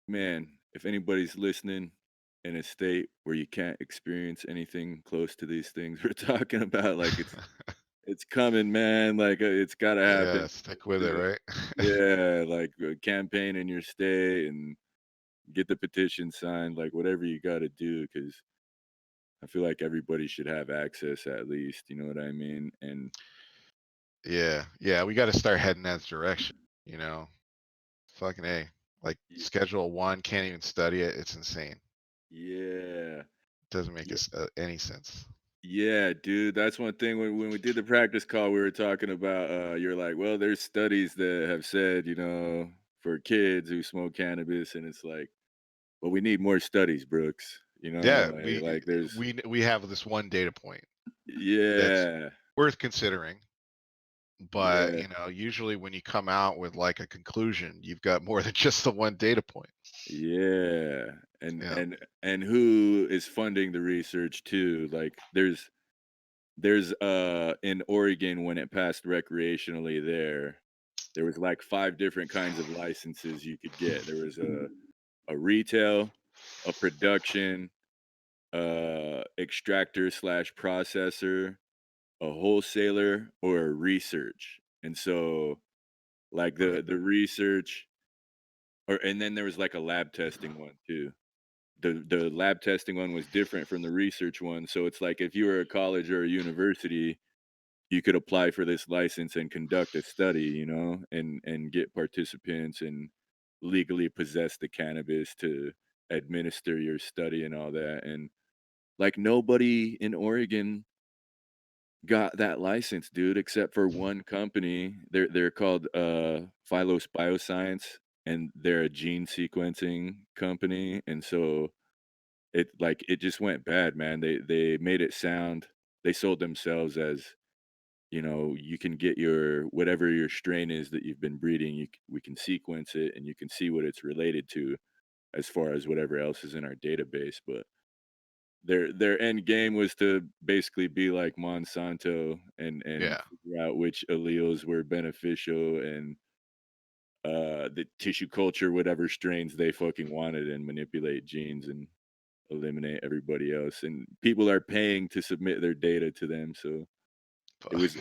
man, if anybody's listening in a state where you can't experience anything close to these things we're talking about, like it's coming, man. Like it's gotta Yeah, happen. stick with it, Uh, right? Yeah, like campaign in your state and get the petition signed, like whatever you got to do, because I feel like everybody should have access at least. You know what I mean? And Yeah, yeah, we gotta start heading that direction, you know? Fucking A. Like, y- Schedule 1, can't even study it, it's insane. yeah, Doesn't make yeah, any sense. yeah, dude. That's one thing when we did the practice call, we were talking about. You're like, well, there's studies that have said, for kids who smoke cannabis, and it's like, well, we need more studies, Brooks. Yeah, Like there's, we have this one data point that's yeah, worth considering, but, yeah. usually when you come out with, like, a conclusion, you've got more than just the one data point. Yeah, Yeah. and who is funding the research too? Like there's in Oregon when it passed recreationally there was like 5 different kinds of licenses you could get. There was a retail, a production, extractor slash processor, a wholesaler, or a research. And so like Right. the research or and then there was like a lab testing one too. The lab testing one was different from the research one, so it's like if you were a college or a university, you could apply for this license and conduct a study, and get participants and legally possess the cannabis to administer your study and all that. And like nobody in Oregon got that license, dude, except for one company. They're called Phylos Bioscience, and they're a gene sequencing company. And so it just went bad, man. They made it sound, they sold themselves as, you can get your whatever your strain is that you've been breeding, we can sequence it and you can see what it's related to as far as whatever else is in our database. But their end game was to basically be like Monsanto and Yeah. figure out which alleles were beneficial and the tissue culture whatever strains they fucking wanted and manipulate genes and eliminate everybody else. And people are paying to submit their data to them. So it Fuck. was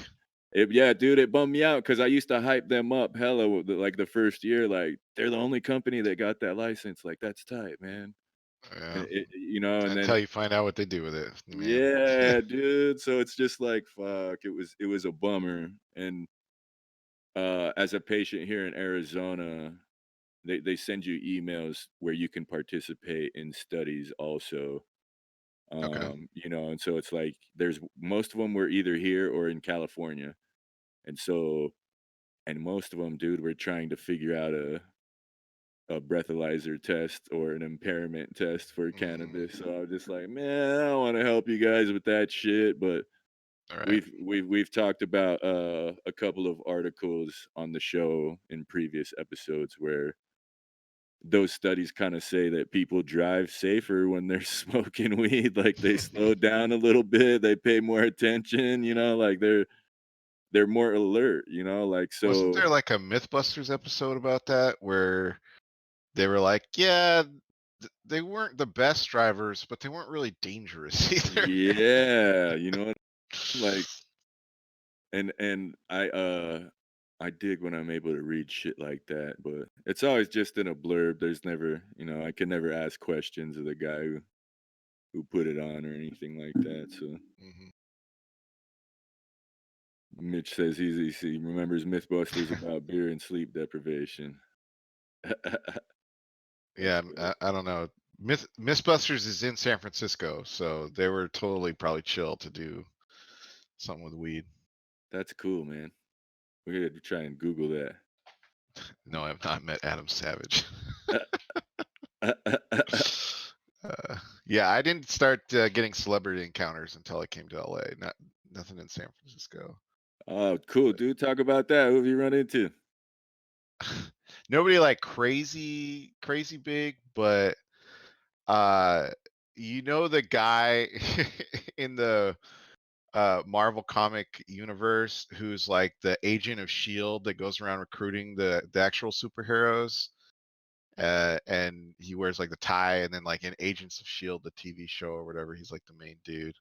yeah, dude, it bummed me out because I used to hype them up hella like the first year, like they're the only company that got that license. Like that's tight, man. And Yeah. and Until then you find out what they do with it, man. yeah, dude. So it's just like fuck. It was a bummer. And as a patient here in Arizona, they send you emails where you can participate in studies also. Okay. And so it's like there's most of them were either here or in California. And so and most of them, dude, were trying to figure out a breathalyzer test or an impairment test for cannabis. Mm, So I was just like, man, I don't want to help you guys with that shit. But all right. we've talked about a couple of articles on the show in previous episodes where those studies kind of say that people drive safer when they're smoking weed. Like they slow down a little bit, they pay more attention, like they're more alert, like Wasn't so. there like a MythBusters episode about that where they were like, yeah, they weren't the best drivers, but they weren't really dangerous either. Yeah, like and I dig when I'm able to read shit like that, but it's always just in a blurb. There's never, I can never ask questions of the guy who put it on or anything like that. So Mhm. Mitch says he remembers Mythbusters about beer and sleep deprivation. That's Yeah, funny. I don't know. Mythbusters is in San Francisco, so they were totally probably chill to do something with weed. That's cool, man. We're gonna try and Google No, I've not met Adam Savage. that. Yeah, I didn't start getting celebrity encounters until I came to LA. Nothing in San Francisco. Oh, cool, dude. Talk about that. Who have you run into? Nobody like crazy big, but uh the guy in the Marvel comic universe who's like the agent of Shield that goes around recruiting the actual superheroes. And he wears like the tie, and then like in Agents of Shield, the TV show or whatever, he's like the main dude.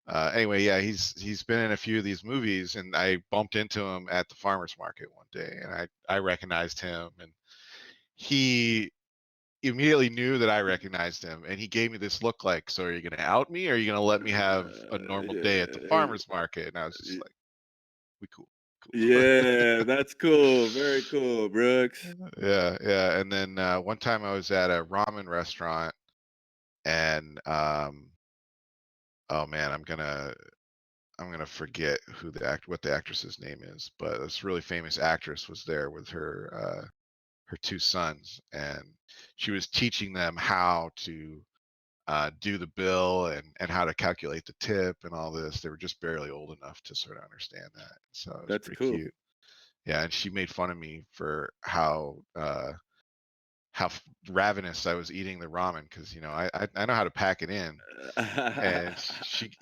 Anyway, yeah, he's been in a few of these movies, and I bumped into him at the farmers market one day, and I recognized him, and he immediately knew that I recognized him, and he gave me this look like, "So are you gonna out me, or are you gonna let me have a normal day at the Yeah, farmers market?" And I was just like, "We cool, cool." yeah, that's cool. Very cool, Brooks. Yeah, yeah. And then one time I was at a ramen restaurant, and oh man, I'm gonna forget what the actress's name is, but this really famous actress was there with her two sons, and she was teaching them how to do the bill and how to calculate the tip and all this. They were just barely old enough to sort of understand that, so it was That's pretty cool. cute. Yeah, and she made fun of me for how ravenous I was eating the ramen because I know how to pack it in, and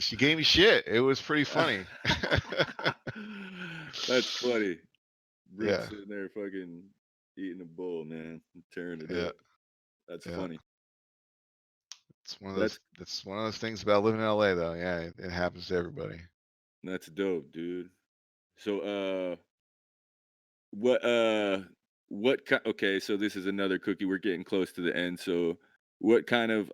she gave me shit. It was pretty funny. That's funny. Brooks Yeah, sitting there fucking eating a bowl, man, and tearing it yeah, up. That's yeah. funny. It's one of those. That's That's one of those things about living in LA, though. Yeah, it happens to everybody. that's dope, dude. So, what okay, so this is another cookie. We're getting close to the end. So, what kind of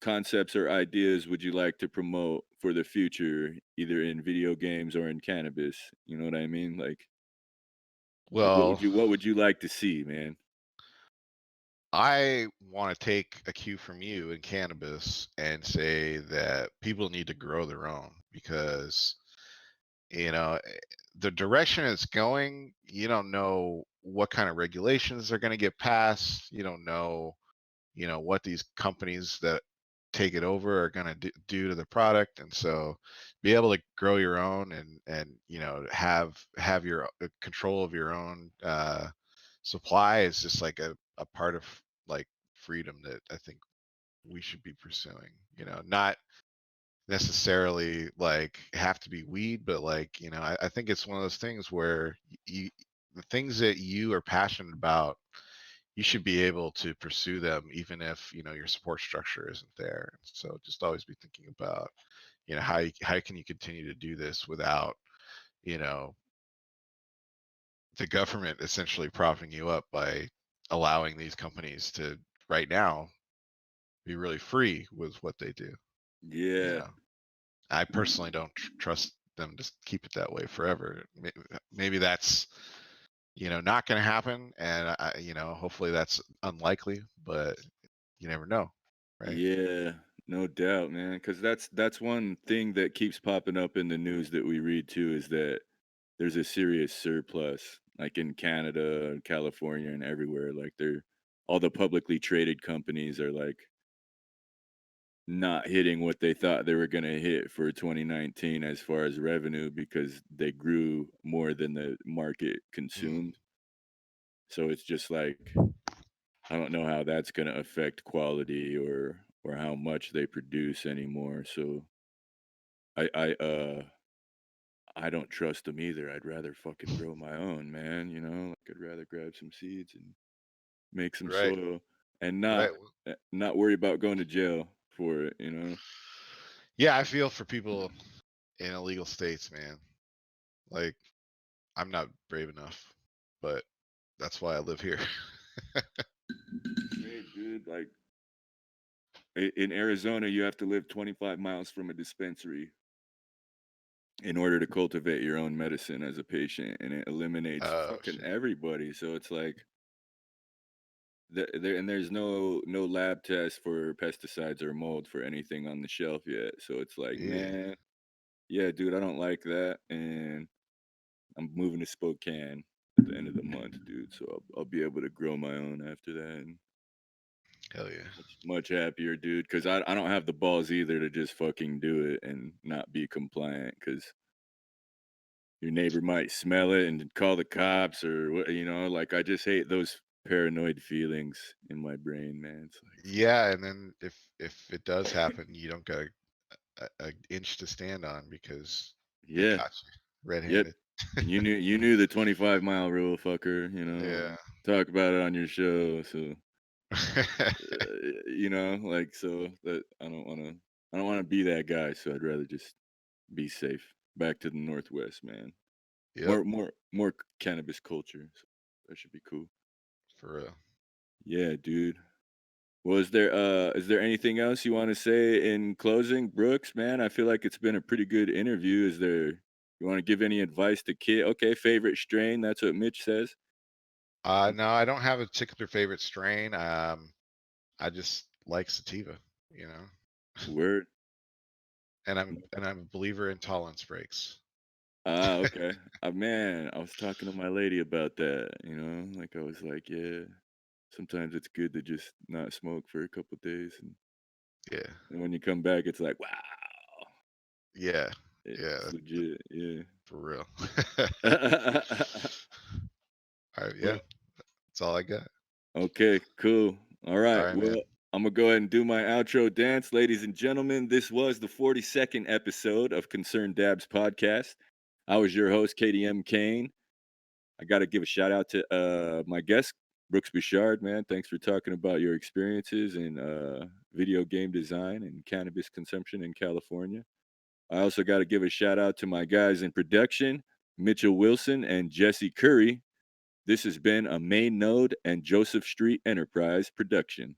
concepts or ideas would you like to promote for the future, either in video games or in cannabis? You know what I mean? Like what Well, would you like to see, man? I want to take a cue from you in cannabis and say that people need to grow their own because, you know, the direction it's going, you don't know what kind of regulations are going to get passed. You don't know, what these companies that take it over are going to do to the product. And so be able to grow your own and have your control of your own supply is just like a part of like freedom that I think we should be pursuing. Not necessarily like have to be weed, but like, I think it's one of those things where the things that you are passionate about, you should be able to pursue them even if your support structure isn't there. So just always be thinking about how can you continue to do this without you know the government essentially propping you up by allowing these companies to right now be really free with what they do. You Yeah. know, I personally don't trust them to keep it that way forever. Maybe that's not going to happen, and hopefully that's unlikely, but you never know, right? Yeah, no doubt, man. Because that's one thing that keeps popping up in the news that we read too is that there's a serious surplus, like in Canada and California and everywhere. Like they're all the publicly traded companies are like not hitting what they thought they were going to hit for 2019 as far as revenue because they grew more than the market Mm, consumed. So it's just like I don't know how that's going to affect quality or how much they produce anymore. So I don't trust them either. I'd rather fucking grow my own, man, Like I'd rather grab some seeds and make some right, soil and right. not worry about going to jail for it. Yeah, I feel for people in illegal states, man. Like, I'm not brave enough, but that's why I live here. Hey, dude, like in Arizona, you have to live 25 miles from a dispensary in order to cultivate your own medicine as a patient, and it eliminates Oh fucking shit. everybody. So it's like there's no lab test for pesticides or mold for anything on the shelf yet. So it's like, Yeah. man, yeah, dude, I don't like that, and I'm moving to Spokane at the end of the month, dude. So I'll be able to grow my own after that, and Hell yeah. much happier, dude. Because I don't have the balls either to just fucking do it and not be compliant. Because your neighbor might smell it and call the cops or what, like I just hate those paranoid feelings in my brain, man. It's like, Yeah, and then if it does happen, you don't got a inch to stand on because they yeah, caught you yep. red-handed. And you knew the 25-mile rule, fucker. Yeah. Talk about it on your show. So like so that I don't want to be that guy. So I'd rather just be safe. Back to the Northwest, man. Yep, More cannabis culture. So that should be cool. for real. Yeah, dude. Well, is there anything else you want to say in closing, Brooks? Man, I feel like it's been a pretty good interview. You want to give any advice to kid? Okay, favorite strain. That's what Mitch says. No, I don't have a particular favorite strain. I just like sativa, you know. Word. And I'm a believer in tolerance breaks. Ah, okay. Man, I was talking to my lady about that. Like I was like, yeah, sometimes it's good to just not smoke for a couple days, Yeah. and when you come back, it's like, wow, Yeah. Yeah, it's legit. Yeah. for real. All right, yeah, Well, that's all I got. okay, cool. All All right. right, man. Well, I'm going to go ahead and do my outro dance. Ladies and gentlemen, this was the 42nd episode of Concerned Dabs podcast. I was your host, KDM Kane. I got to give a shout out to my guest, Brooks Bouchard, man. Thanks for talking about your experiences in video game design and cannabis consumption in California. I also got to give a shout out to my guys in production, Mitchell Wilson and Jesse Curry. This has been a Main Node and Joseph Street Enterprise production.